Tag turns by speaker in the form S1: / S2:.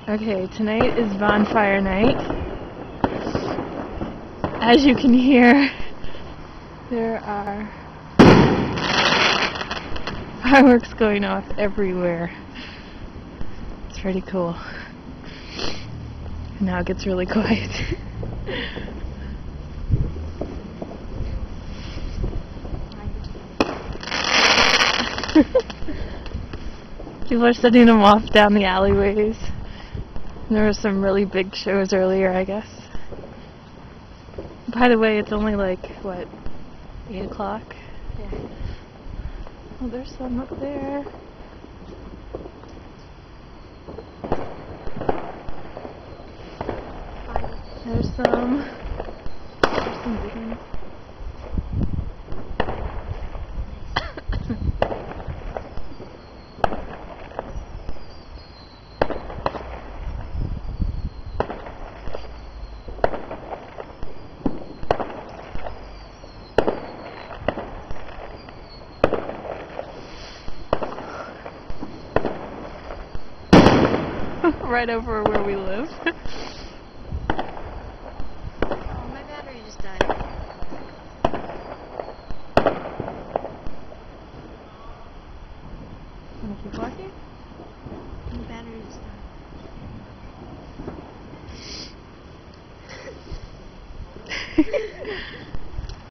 S1: Okay, tonight is bonfire night. As you can hear, there are fireworks going off everywhere. It's pretty cool. And now it gets really quiet. People are setting them off down the alleyways. There were some really big shows earlier, I guess. By the way, it's only like, what, 8 o'clock? Yeah. Oh, there's some up there. There's some big ones. Right over where we live.
S2: Oh, my battery just died.
S1: Wanna keep walking?
S2: My battery just died.